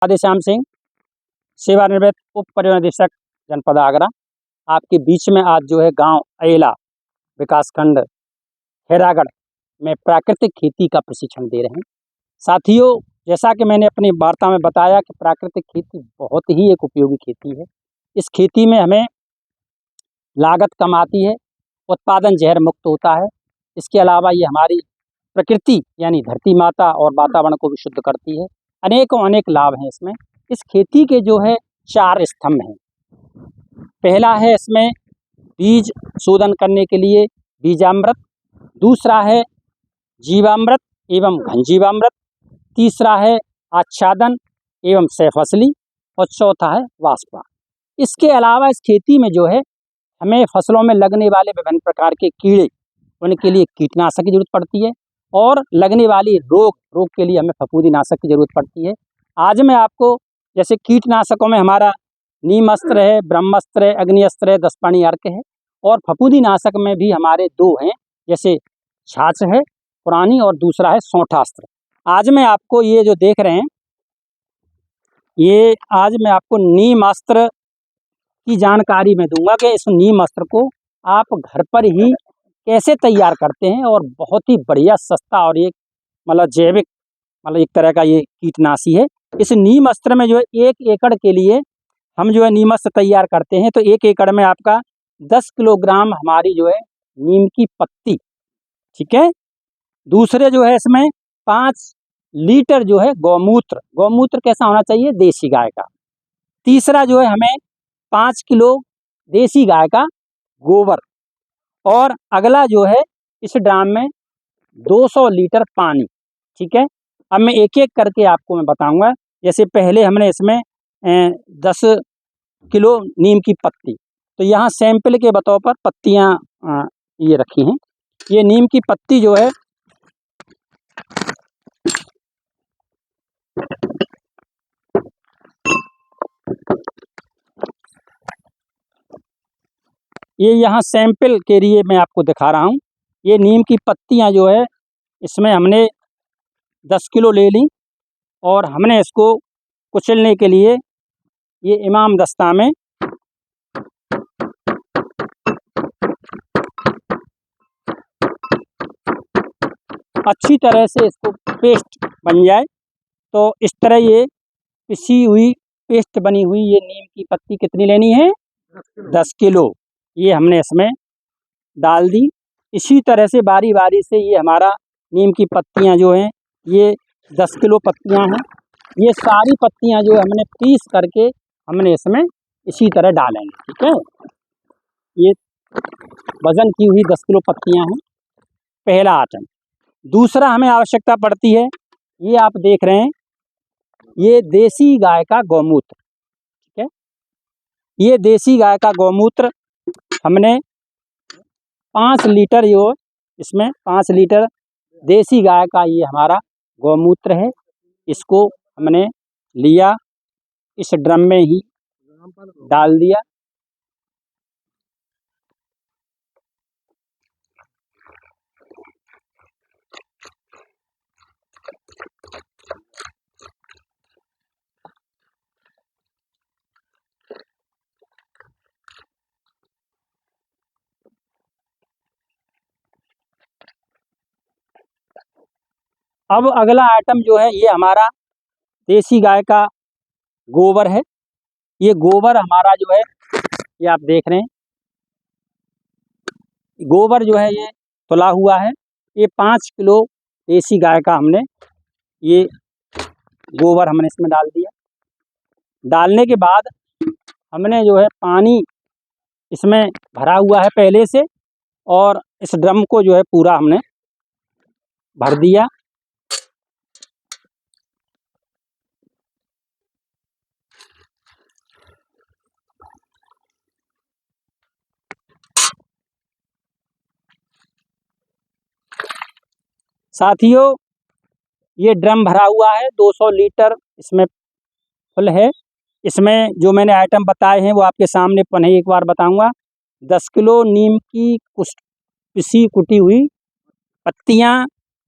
राधे श्याम सिंह, सेवानिवृत्त उप परिनिदेशक जनपद आगरा, आपके बीच में आज जो है गांव अयला विकासखंड खैरागढ़ में प्राकृतिक खेती का प्रशिक्षण दे रहे हैं। साथियों, जैसा कि मैंने अपनी वार्ता में बताया कि प्राकृतिक खेती बहुत ही एक उपयोगी खेती है। इस खेती में हमें लागत कम आती है, उत्पादन जहर मुक्त होता है। इसके अलावा ये हमारी प्रकृति यानी धरती माता और वातावरण को भी शुद्ध करती है। अनेकों अनेक लाभ हैं इसमें। इस खेती के जो है 4 स्तंभ हैं। पहला है इसमें बीज शोधन करने के लिए बीजामृत, दूसरा है जीवामृत एवं घनजीवामृत, तीसरा है आच्छादन एवं सहफसली और चौथा है वाष्पा। इसके अलावा इस खेती में जो है हमें फसलों में लगने वाले विभिन्न प्रकार के कीड़े, उनके लिए कीटनाशक की जरूरत पड़ती है और लगने वाली रोग के लिए हमें फफूंदीनाशक की जरूरत पड़ती है। आज मैं आपको जैसे कीटनाशकों में हमारा नीमास्त्र है, ब्रह्मास्त्र है, अग्निअस्त्र है, 10 पानी अर्क है, और फफूंदीनाशक में भी हमारे 2 हैं, जैसे छाछ है पुरानी और दूसरा है सौंठास्त्र। आज मैं आपको ये जो देख रहे हैं, ये आज मैं आपको नीमास्त्र की जानकारी मैं दूंगा कि इस नीमास्त्र को आप घर पर ही कैसे तैयार करते हैं और बहुत ही बढ़िया सस्ता और एक जैविक एक तरह का ये कीटनाशी है। इस नीम अस्त्र में जो है 1 एकड़ के लिए हम जो है नीम अस्त्र तैयार करते हैं तो 1 एकड़ में आपका 10 किलोग्राम हमारी जो है नीम की पत्ती, ठीक है। दूसरे जो है इसमें 5 लीटर जो है गौमूत्र कैसा होना चाहिए, देसी गाय का। तीसरा जो है हमें 5 किलो देसी गाय का गोबर, और अगला जो है इस ड्राम में 200 लीटर पानी, ठीक है। अब मैं एक एक करके आपको मैं बताऊंगा। जैसे पहले हमने इसमें 10 किलो नीम की पत्ती, तो यहाँ सैंपल के बतौर पर पत्तियाँ ये रखी हैं। ये नीम की पत्ती जो है ये यहाँ सैंपल के लिए मैं आपको दिखा रहा हूँ। ये नीम की पत्तियाँ जो है इसमें हमने 10 किलो ले ली और हमने इसको कुचलने के लिए ये इमाम दस्ता में अच्छी तरह से इसको पेस्ट बन जाए। तो इस तरह ये पिसी हुई पेस्ट बनी हुई ये नीम की पत्ती कितनी लेनी है, 10 किलो। ये हमने इसमें डाल दी। इसी तरह से बारी बारी से ये हमारा नीम की पत्तियां जो हैं, ये 10 किलो पत्तियां हैं। ये सारी पत्तियां जो है हमने पीस करके हमने इसमें इसी तरह डालेंगे, ठीक है। ये वजन की हुई 10 किलो पत्तियां हैं, पहला आइटम। दूसरा हमें आवश्यकता पड़ती है, ये आप देख रहे हैं, ये देसी गाय का गौमूत्र, ठीक है। ये देसी गाय का गौमूत्र हमने 5 लीटर, जो इसमें 5 लीटर देसी गाय का ये हमारा गौमूत्र है, इसको हमने लिया, इस ड्रम में ही डाल दिया। अब अगला आइटम जो है ये हमारा देसी गाय का गोबर है। ये गोबर हमारा जो है, ये आप देख रहे हैं, गोबर जो है ये तुला हुआ है। ये 5 किलो देसी गाय का हमने ये गोबर हमने इसमें डाल दिया। डालने के बाद हमने जो है पानी इसमें भरा हुआ है पहले से, और इस ड्रम को जो है पूरा हमने भर दिया। साथियों, ये ड्रम भरा हुआ है, 200 लीटर इसमें फुल है। इसमें जो मैंने आइटम बताए हैं वो आपके सामने पुनः एक बार बताऊंगा। 10 किलो नीम की पिसी कुटी हुई पत्तियां,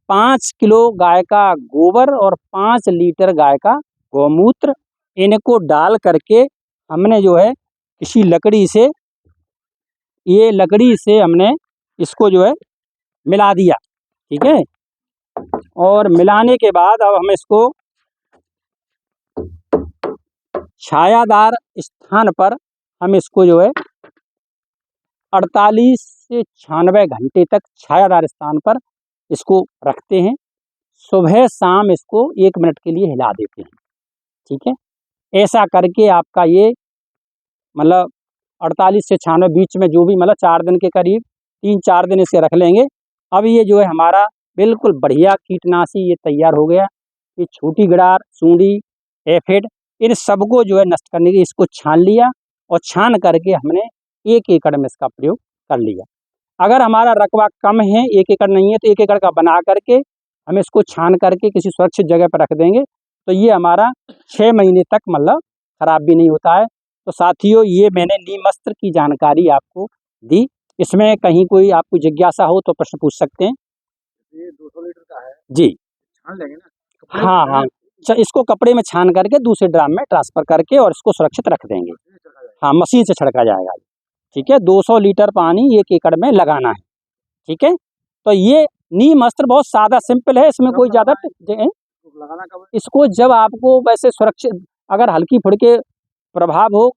5 किलो गाय का गोबर और 5 लीटर गाय का गौमूत्र, इनको डाल करके हमने जो है किसी लकड़ी से, ये लकड़ी से हमने इसको जो है मिला दिया, ठीक है। और मिलाने के बाद अब हम इसको छायादार स्थान पर हम इसको जो है 48 से 96 घंटे तक छायादार स्थान पर इसको रखते हैं। सुबह शाम इसको 1 मिनट के लिए हिला देते हैं, ठीक है। ऐसा करके आपका ये मतलब 48 से 96 बीच में जो भी मतलब 4 दिन के करीब 3-4 दिन इसे रख लेंगे। अब ये जो है हमारा बिल्कुल बढ़िया कीटनाशी ये तैयार हो गया। ये छोटी गिडार, सूंडी, एफिड, इन सबको जो है नष्ट करने के इसको छान लिया और छान करके हमने 1 एकड़ में इसका प्रयोग कर लिया। अगर हमारा रकबा कम है, 1 एकड़ नहीं है, तो 1 एकड़ का बना करके हम इसको छान करके किसी सुरक्षित जगह पर रख देंगे, तो ये हमारा 6 महीने तक मतलब ख़राब भी नहीं होता है। तो साथियों, ये मैंने नीम अस्त्र की जानकारी आपको दी। इसमें कहीं कोई आपको जिज्ञासा हो तो प्रश्न पूछ सकते हैं। ये 200 लीटर का है जी, छान लेंगे ना? हाँ हाँ, इसको कपड़े में छान करके दूसरे ड्राम में ट्रांसफ़र करके और इसको सुरक्षित रख देंगे। हाँ, मशीन से छिड़का जाएगा, ठीक है। 200 लीटर पानी 1 एकड़ में लगाना है, ठीक है। तो ये नीम अस्त्र बहुत सादा सिंपल है, इसमें कोई ज़्यादा लगाना कब? इसको जब आपको वैसे सुरक्षित अगर हल्की फुल्के प्रभाव हो,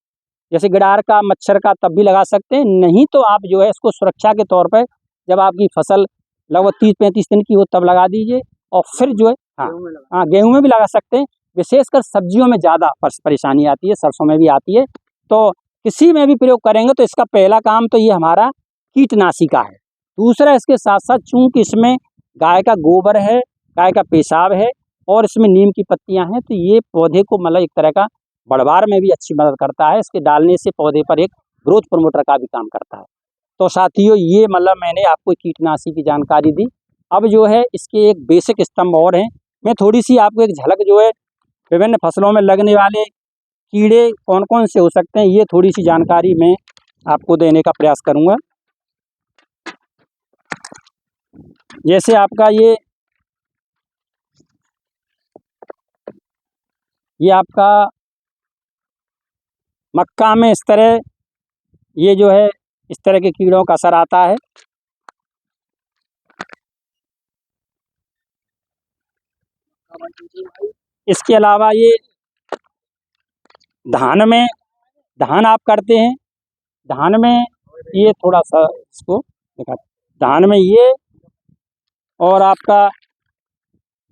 जैसे गिडार का, मच्छर का, तब भी लगा सकते हैं। नहीं तो आप जो है इसको सुरक्षा के तौर पर जब आपकी फसल लगभग 30-35 दिन की हो तब लगा दीजिए। और फिर जो है हाँ, गेहूँ में भी लगा सकते हैं। विशेषकर सब्जियों में ज़्यादा परेशानी आती है, सरसों में भी आती है। तो किसी में भी प्रयोग करेंगे तो इसका पहला काम तो ये हमारा कीटनाशी का है। दूसरा, इसके साथ साथ चूँकि इसमें गाय का गोबर है, गाय का पेशाब है और इसमें नीम की पत्तियां हैं, तो ये पौधे को मतलब एक तरह का बढ़वार में भी अच्छी मदद करता है। इसके डालने से पौधे पर एक ग्रोथ प्रमोटर का भी काम करता है। तो साथियों, ये मतलब मैंने आपको कीटनाशी की जानकारी दी। अब जो है इसके एक बेसिक स्तंभ और हैं, मैं थोड़ी सी आपको एक झलक जो है विभिन्न फसलों में लगने वाले कीड़े कौन कौन से हो सकते हैं, ये थोड़ी सी जानकारी मैं आपको देने का प्रयास करूँगा। जैसे आपका ये आपका मक्का में इस तरह ये जो है इस तरह के कीड़ों का असर आता है। इसके अलावा ये धान आप करते हैं, धान में ये थोड़ा सा इसको दिखा, धान में ये और आपका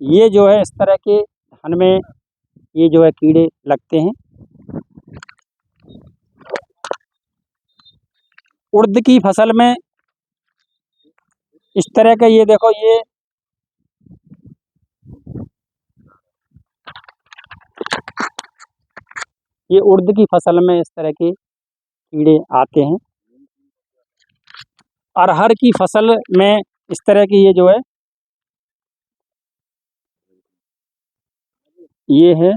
ये जो है इस तरह के धान में ये जो है कीड़े लगते हैं। उड़द की फसल में इस तरह का ये देखो, ये उड़द की फसल में इस तरह के कीड़े आते हैं। अरहर की फसल में इस तरह की ये जो है ये है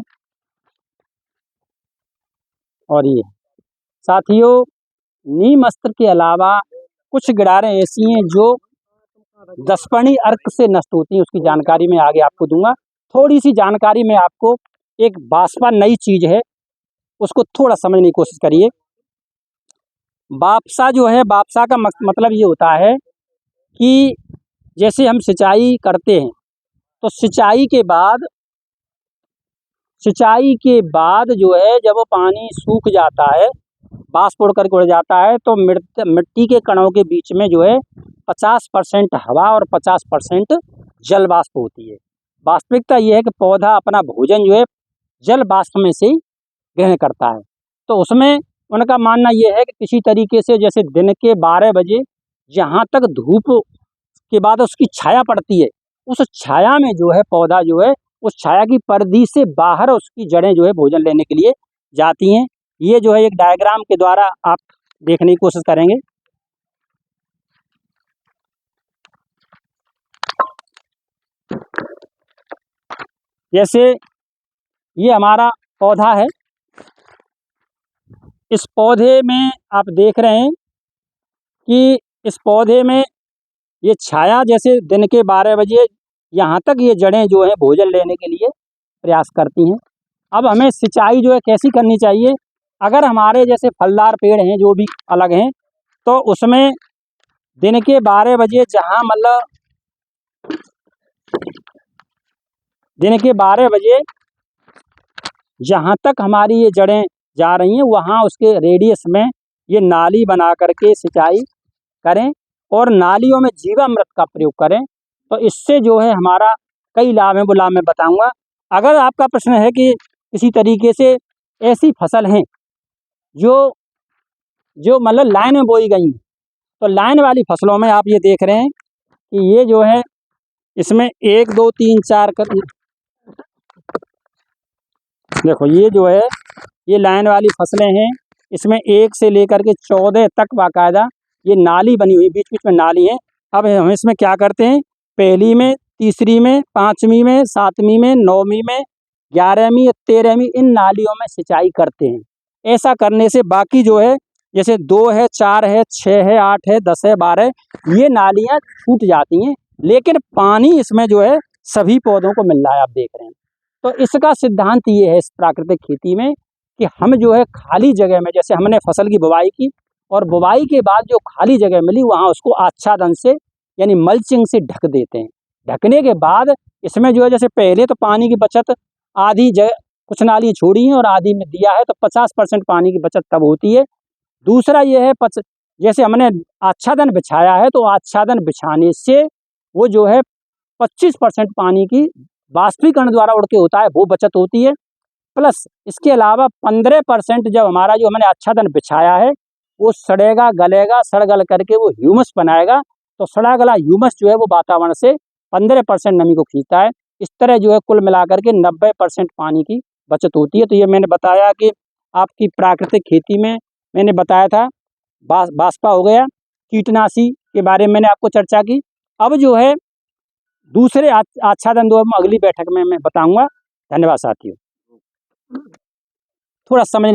और ये। साथियों, नीम अस्त्र के अलावा कुछ गिडारें ऐसी हैं जो दसपनी अर्क से नष्ट होती हैं, उसकी जानकारी मैं आगे आपको दूंगा। थोड़ी सी जानकारी में आपको, एक बाष्पा नई चीज़ है, उसको थोड़ा समझने की कोशिश करिए। बाप्सा जो है, बाप्सा का मतलब ये होता है कि जैसे हम सिंचाई करते हैं तो सिंचाई के बाद जो है जब वो पानी सूख जाता है, बाष्प उड़ करके उड़ जाता है, तो मिट्टी के कणों के बीच में जो है 50% हवा और 50% जल वाष्प होती है। वास्तविकता ये है कि पौधा अपना भोजन जो है जल वाष्प में से ही ग्रहण करता है। तो उसमें उनका मानना ये है कि किसी तरीके से जैसे दिन के 12 बजे जहाँ तक धूप के बाद उसकी छाया पड़ती है, उस छाया में जो है पौधा जो है उस छाया की परिधि से बाहर उसकी जड़ें जो है भोजन लेने के लिए जाती हैं। ये जो है एक डायग्राम के द्वारा आप देखने की कोशिश करेंगे। जैसे ये हमारा पौधा है, इस पौधे में आप देख रहे हैं कि इस पौधे में ये छाया जैसे दिन के 12 बजे यहाँ तक ये जड़ें जो हैं भोजन लेने के लिए प्रयास करती हैं। अब हमें सिंचाई जो है कैसी करनी चाहिए। अगर हमारे जैसे फलदार पेड़ हैं जो भी अलग हैं, तो उसमें दिन के 12 बजे जहाँ मतलब दिन के 12 बजे जहाँ तक हमारी ये जड़ें जा रही हैं, वहाँ उसके रेडियस में ये नाली बना करके सिंचाई करें और नालियों में जीवामृत का प्रयोग करें। तो इससे जो है हमारा कई लाभ हैं, वो लाभ मैं बताऊँगा। अगर आपका प्रश्न है कि किसी तरीके से ऐसी फसल हैं जो मतलब लाइन में बोई गई हैं, तो लाइन वाली फसलों में आप ये देख रहे हैं कि ये जो है इसमें 1 2 3 4 कर देखो, ये जो है ये लाइन वाली फसलें हैं। इसमें 1 से लेकर के 14 तक बाकायदा ये नाली बनी हुई, बीच बीच में नाली है। अब हम इसमें क्या करते हैं, पहली में, तीसरी में, 5वीं में, 7वीं में, 9वीं में, 11वीं, 13वीं इन नालियों में सिंचाई करते हैं। ऐसा करने से बाकी जो है जैसे 2 है, 4 है, 6 है, 8 है, 10 है, 12 ये नालियाँ छूट जाती हैं, लेकिन पानी इसमें जो है सभी पौधों को मिल रहा है, आप देख रहे हैं। तो इसका सिद्धांत ये है इस प्राकृतिक खेती में कि हम जो है खाली जगह में, जैसे हमने फसल की बुवाई की और बुवाई के बाद जो खाली जगह मिली वहाँ उसको आच्छादन से यानी मल्चिंग से ढक देते हैं। ढकने के बाद इसमें जो है जैसे पहले तो पानी की बचत आधी जगह कुछ नाली छोड़ी हैं और आधी में दिया है, तो 50% पानी की बचत तब होती है। दूसरा ये है जैसे हमने आच्छादन बिछाया है, तो आच्छादन बिछाने से वो जो है 25% पानी की वाष्पीकरण द्वारा उड़ के होता है, वो बचत होती है। प्लस इसके अलावा 15% जब हमारा जो हमने आच्छादन बिछाया है वो सड़ेगा, गलेगा, सड़ गल करके वो ह्यूमस बनाएगा, तो सड़ा गला ह्यूमस जो है वो वातावरण से 15% नमी को खींचता है। इस तरह जो है कुल मिलाकर के 90% पानी की बचत होती है। तो ये मैंने बताया कि आपकी प्राकृतिक खेती में मैंने बताया था बाष्पा हो गया, कीटनाशी के बारे में मैंने आपको चर्चा की। अब जो है दूसरे आच्छादन दो अगली बैठक में मैं बताऊंगा। धन्यवाद साथियों। थोड़ा समझ